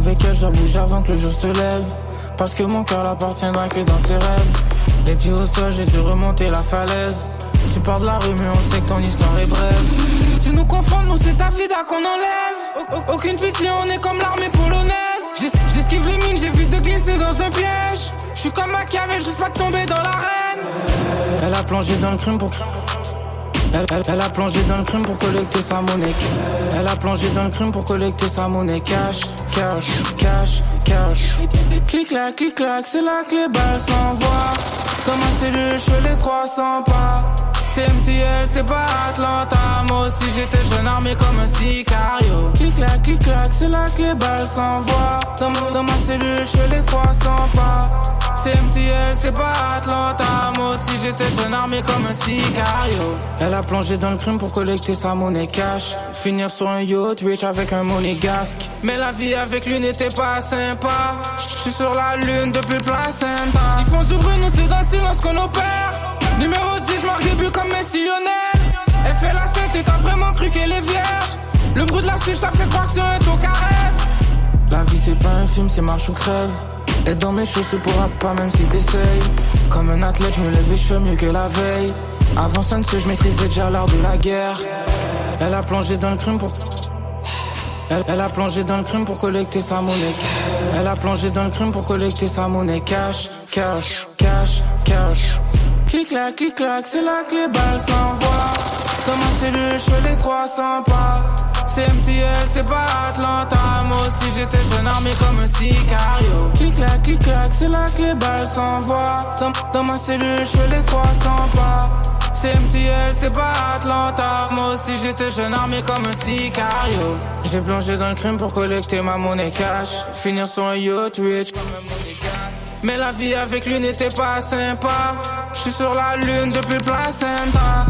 avec elle, je bouge avant que le jour se lève. Parce que mon cœur l'appartiendra que dans ses rêves. Les pieds au sol, j'ai dû remonter la falaise. Tu pars de la rue mais on sait que ton histoire est brève. Tu nous confonds, nous c'est ta vida qu'on enlève. Aucune pitié, on est comme l'armée polonaise. J'esquive les mines, j'évite de glisser dans un piège. J'suis comme Machiavel, je risque pas de tomber dans l'arène. Elle a plongé dans le crime pour... Elle a plongé dans le crime pour collecter sa monnaie. Elle a plongé dans le crime pour collecter sa monnaie. Cash, cash, cash, cash. Clic-clac, clic-clac, c'est la clé, balle s'envoie. Dans ma cellule, je fais les 300 pas. C'est MTL, c'est pas Atlanta. Moi aussi j'étais jeune armé comme un sicario. Clic-clac, clic-clac, c'est la clé, balle s'envoie. Dans ma cellule, je fais les 300 pas. C'est MTL, c'est pas Atlanta. Moi aussi j'étais jeune armé comme un sicario. Elle a plongé dans le crime pour collecter sa monnaie cash. Finir sur un yacht rich avec un monégasque. Mais la vie avec lui n'était pas sympa. J'suis sur la lune depuis le placenta. Ils font du bruit, nous c'est dans le silence qu'on opère. Numéro 10, j'marque des buts comme Messi Lionel. Elle fait la scène et t'as vraiment cru qu'elle est vierge. Le bruit de la suite, t'as fait croire que c'est un taux qu'à rêve. La vie c'est pas un film, c'est marche ou crève. Et dans mes chaussures pourra pas même si t'essayes. Comme un athlète, j'me lève et j'fais mieux que la veille. Avant Sun Tzu, j'maîtrisais déjà l'art de la guerre. Elle a plongé dans le crime pour... Elle a plongé dans le crime pour collecter sa monnaie. Elle a plongé dans le crime pour collecter sa monnaie. Cash, cash, cash, cash. Clic-clac, clic-clac, c'est la clé, balle s'envoie. Dans ma cellule, je fais les 300 pas. C'est MTL, c'est pas Atlanta. Moi aussi j'étais jeune armé comme un sicario. Clic-clac, clic-clac, c'est la clé, balle s'envoie. Dans ma cellule, je fais les 300 pas. C'est MTL, c'est pas Atlanta. Moi aussi j'étais jeune armé comme un sicario. J'ai plongé dans le crime pour collecter ma monnaie cash. Finir sur un yacht rich comme un monégasque. Mais la vie avec lui n'était pas sympa. J'suis sur la lune depuis le placenta.